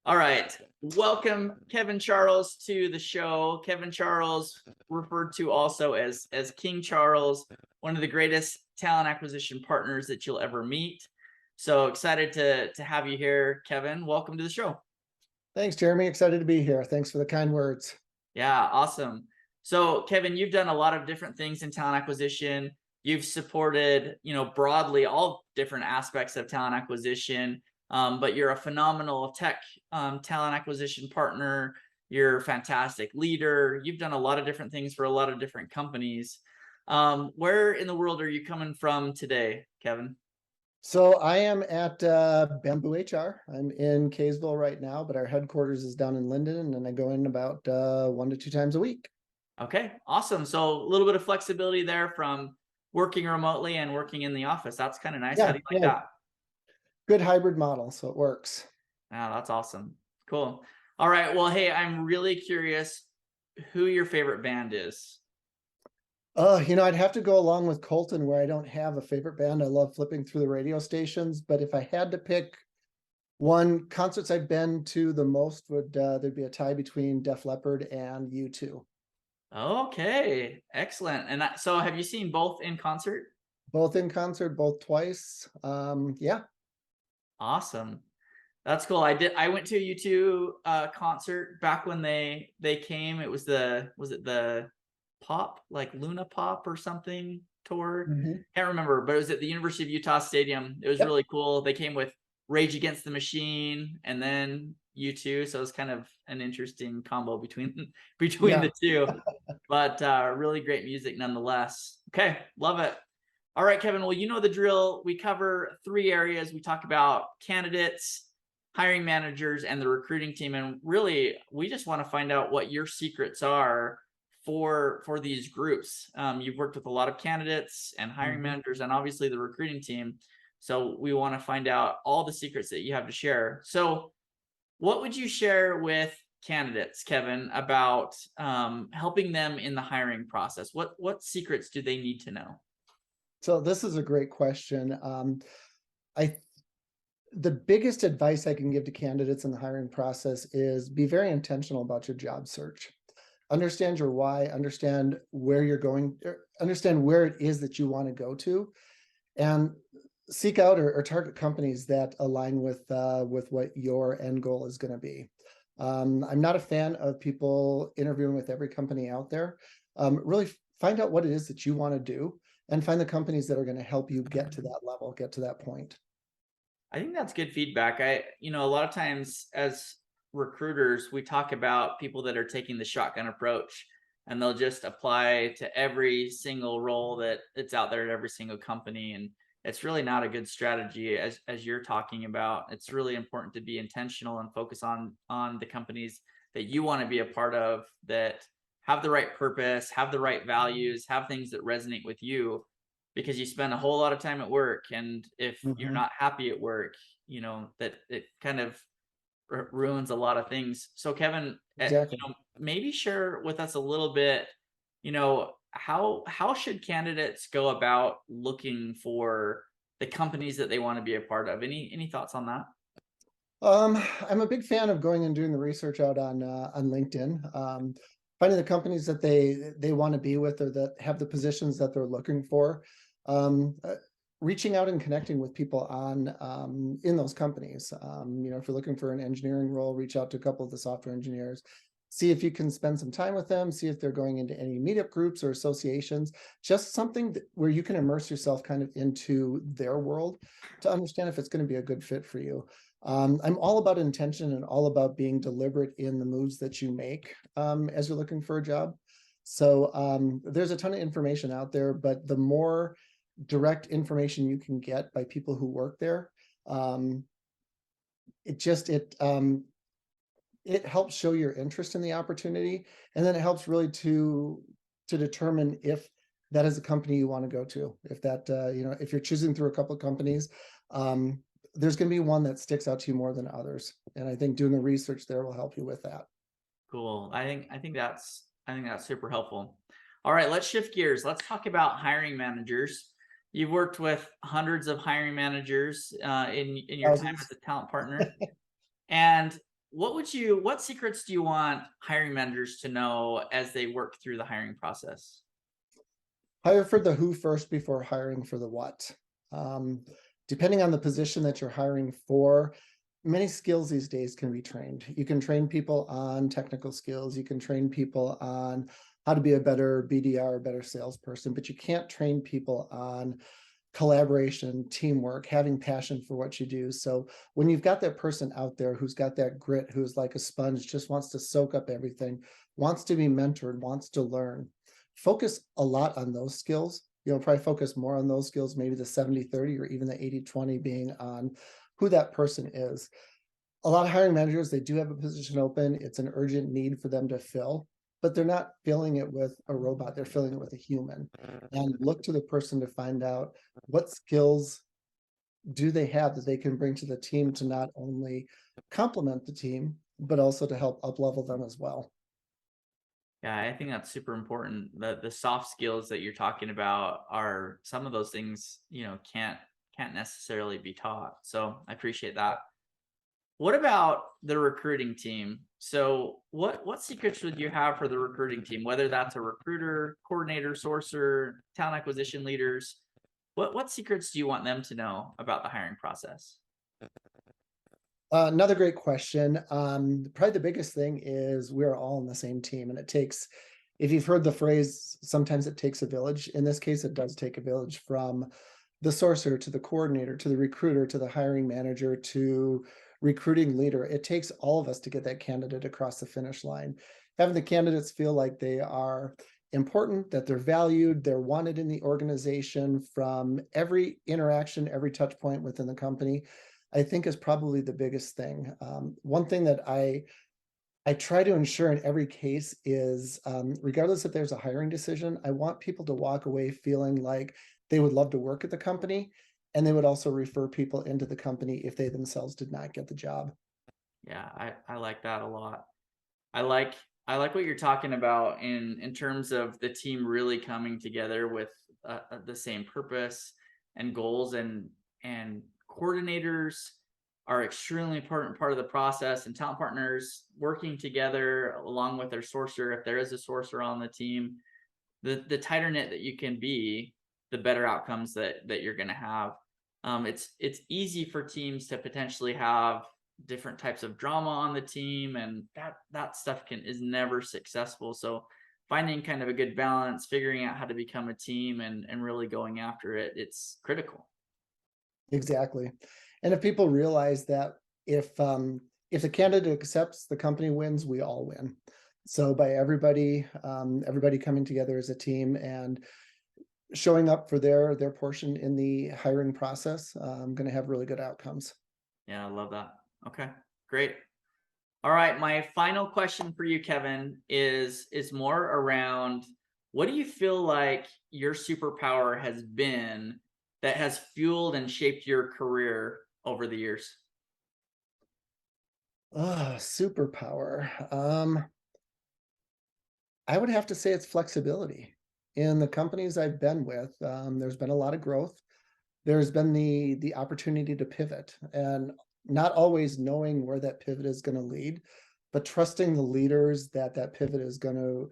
All right. Welcome, Kevin Charles, to the show. Kevin Charles, referred to also as King Charles, one of the greatest talent acquisition partners that you'll ever meet. So excited to have you here, Kevin. Welcome to the show. Thanks, Jeremy. Excited to be here. Thanks for the kind words. Yeah, awesome. So, Kevin, you've done a lot of different things in talent acquisition. You've supported, broadly all different aspects of talent acquisition. But you're a phenomenal tech talent acquisition partner. You're a fantastic leader. You've done a lot of different things for a lot of different companies. Where in the world are you coming from today, Kevin? So I am at BambooHR. I'm in Kaysville right now, but our headquarters is down in Linden, and I go in about 1 to 2 times a week. Okay, awesome. So a little bit of flexibility there from working remotely and working in the office. That's kind of nice. How Yeah, do you like yeah, that? good hybrid model, so it works. Ah, that's awesome. Cool. All right. Well, hey, I'm really curious who your favorite band is. I'd have to go along with Colton, where I don't have a favorite band. I love flipping through the radio stations, but if I had to pick one, concerts I've been to the most would there'd be a tie between Def Leppard and U2. Okay, excellent. And so have you seen both in concert? Both in concert, both twice. Yeah. Awesome. That's cool. I went to a U2 concert back when they came. It was the Pop, like Luna Pop or something tour. Mhm. Can't remember, but it was at the University of Utah Stadium. It was Yep. really cool. They came with Rage Against the Machine and then U2, so it was kind of an interesting combo between between Yeah. the two. But really great music nonetheless. Okay, love it. All right, Kevin. Well, you know the drill. We cover three areas. We talk about candidates, hiring managers, and the recruiting team. And really, we just want to find out what your secrets are for these groups. You've worked with a lot of candidates and hiring Mhm. managers, and obviously the recruiting team. So we want to find out all the secrets that you have to share. So, what would you share with candidates, Kevin, about helping them in the hiring process? What secrets do they need to know? So this is a great question. I The biggest advice I can give to candidates in the hiring process is be very intentional about your job search. Understand your why, understand where you're going, understand where it is that you want to go to, and seek out or target companies that align with what your end goal is going to be. I'm not a fan of people interviewing with every company out there. Really find out what it is that you want to do and find the companies that are going to help you get to that level, get to that point. I think that's good feedback. A lot of times as recruiters, we talk about people that are taking the shotgun approach and they'll just apply to every single role that it's out there at every single company. And it's really not a good strategy as you're talking about. It's really important to be intentional and focus on the companies that you want to be a part of that have the right purpose, have the right values, have things that resonate with you because you spend a whole lot of time at work, and if you're Mhm. not happy at work, that it kind of ruins a lot of things. So Kevin, Exactly. maybe share with us a little bit, how should candidates go about looking for the companies that they want to be a part of? Any thoughts on that? I'm a big fan of going and doing the research out on LinkedIn, finding the companies that they want to be with or that have the positions that they're looking for. Um, uh, Reaching out and connecting with people on in those companies. If you're looking for an engineering role, reach out to a couple of the software engineers. See if you can spend some time with them. See if they're going into any meetup groups or associations. Just something where you can immerse yourself kind of into their world to understand if it's going to be a good fit for you. I'm all about intention and all about being deliberate in the moves that you make as you're looking for a job. So there's a ton of information out there, but the more direct information you can get by people who work there, um, it just it helps show your interest in the opportunity, and then it helps really to determine if that is a company you want to go to. If that if you're choosing through a couple of companies, um, there's going to be one that sticks out to you more than others, and I think doing the research there will help you with that. Cool. I think that's super helpful. All right, let's shift gears. Let's talk about hiring managers. You've worked with hundreds of hiring managers in your time as Thousands. a talent partner. And what secrets do you want hiring managers to know as they work through the hiring process? Hire for the who first before hiring for the what. Um, Depending on the position that you're hiring for, many skills these days can be trained. You can train people on technical skills. You can train people on how to be a better BDR, a better salesperson, but you can't train people on collaboration, teamwork, having passion for what you do. So when you've got that person out there who's got that grit, who's like a sponge, just wants to soak up everything, wants to be mentored, wants to learn, focus a lot on those skills. Probably focus more on those skills, maybe the 70-30 or even the 80-20 being on who that person is. A lot of hiring managers, they do have a position open. It's an urgent need for them to fill, but they're not filling it with a robot. They're filling it with a human. And look to the person to find out what skills do they have that they can bring to the team to not only complement the team, but also to help up level them as well. Yeah, I think that's super important. The soft skills that you're talking about are some of those things, can't necessarily be taught. So I appreciate that. What about the recruiting team? So what secrets would you have for the recruiting team, whether that's a recruiter, coordinator, sourcer, talent acquisition leaders? What secrets do you want them to know about the hiring process? Another great question. Probably the biggest thing is we're all on the same team, and it takes, if you've heard the phrase, sometimes it takes a village. In this case, it does take a village from the sourcer to the coordinator to the recruiter to the hiring manager to recruiting leader. It takes all of us to get that candidate across the finish line. Having the candidates feel like they are important, that they're valued, they're wanted in the organization from every interaction, every touch point within the company, I think is probably the biggest thing. One thing that I try to ensure in every case is, regardless if there's a hiring decision, I want people to walk away feeling like they would love to work at the company, and they would also refer people into the company if they themselves did not get the job. Yeah, I like that a lot. I like I like what you're talking about in terms of the team really coming together with the same purpose and goals, and coordinators are extremely important part of the process, and talent partners working together along with their sourcer, if there is a sourcer on the team, the tighter knit that you can be, the better outcomes that you're going to have. It's easy for teams to potentially have different types of drama on the team, and that stuff is never successful. So finding kind of a good balance, figuring out how to become a team, and really going after it, it's critical. Exactly. And if people realize that if the candidate accepts, the company wins, we all win. So by everybody coming together as a team and showing up for their portion in the hiring process, I'm going to have really good outcomes. Yeah, I love that. Okay, great. All right, my final question for you, Kevin, is more around what do you feel like your superpower has been that has fueled and shaped your career over the years? Ah, superpower. I would have to say it's flexibility. In the companies I've been with, there's been a lot of growth. There's been the opportunity to pivot, and not always knowing where that pivot is going to lead, but trusting the leaders that that pivot is going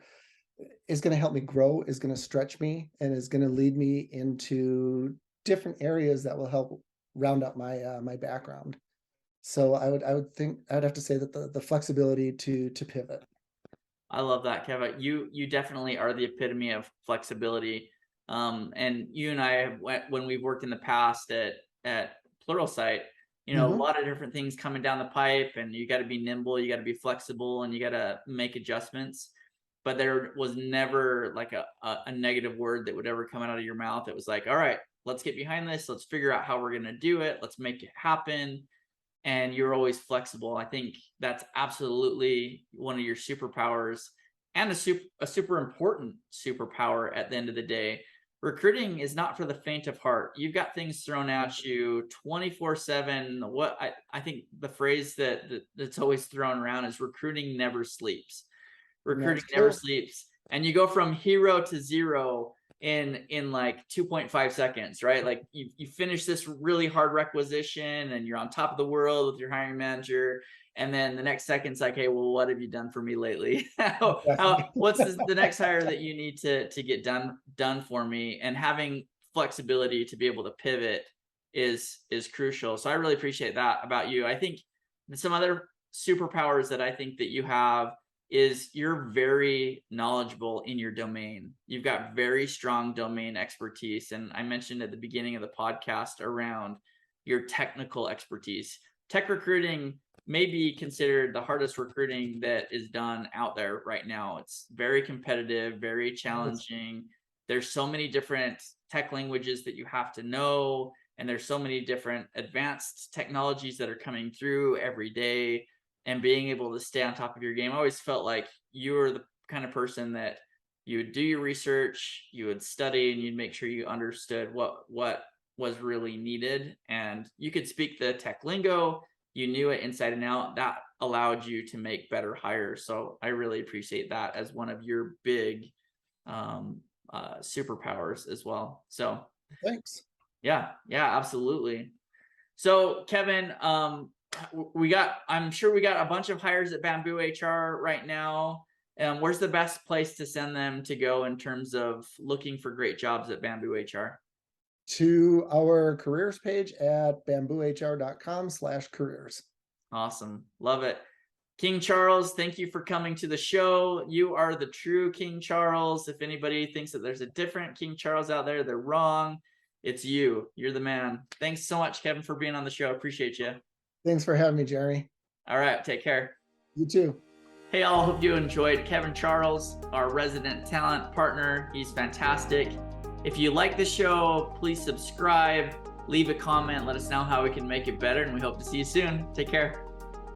to help me grow, is going to stretch me, and is going to lead me into different areas that will help round up my background. So I would have to say that the flexibility to pivot. I love that, Kevin. You definitely are the epitome of flexibility. And you and I, when we've worked in the past at Pluralsight, a Hmm. lot of different things coming down the pipe, and you got to be nimble, you got to be flexible, and you got to make adjustments. But there was never like a negative word that would ever come out of your mouth. It was like, all right, let's get behind this. Let's figure out how we're gonna do it. Let's make it happen, and you're always flexible. I think that's absolutely one of your superpowers, and a super important superpower at the end of the day. Recruiting is not for the faint of heart. You've got things thrown at you 24/7. I think the phrase that's always thrown around is recruiting never sleeps. And Recruiting that's never true. sleeps. And you go from hero to zero in like 2.5 seconds, right? Like you finish this really hard requisition and you're on top of the world with your hiring manager, and then the next second's like, hey, well, what have you done for me lately? Exactly. What's the next hire that you need to get done for me? And having flexibility to be able to pivot is crucial. So I really appreciate that about you. I think some other superpowers that I think that you have is you're very knowledgeable in your domain. You've got very strong domain expertise. And I mentioned at the beginning of the podcast around your technical expertise. Tech recruiting may be considered the hardest recruiting that is done out there right now. It's very competitive, very challenging. There's so many different tech languages that you have to know, and there's so many different advanced technologies that are coming through every day. And being able to stay on top of your game, I always felt like you were the kind of person that you would do your research, you would study, and you'd make sure you understood what was really needed, and you could speak the tech lingo. You knew it inside and out. That allowed you to make better hires. So I really appreciate that as one of your big superpowers as well. So Thanks. yeah, absolutely. So Kevin, I'm sure we got a bunch of hires at BambooHR right now. Where's the best place to send them to go in terms of looking for great jobs at BambooHR? To our careers page at bamboohr.com/careers. Awesome. Love it. King Charles, thank you for coming to the show. You are the true King Charles. If anybody thinks that there's a different King Charles out there, they're wrong. It's you. You're the man. Thanks so much, Kevin, for being on the show. Appreciate you. Thanks for having me, Jeremy. All right. Take care. You too. Hey, all. Hope you enjoyed Kevin Charles, our resident talent partner. He's fantastic. If you like the show, please subscribe, leave a comment, let us know how we can make it better, and we hope to see you soon. Take care.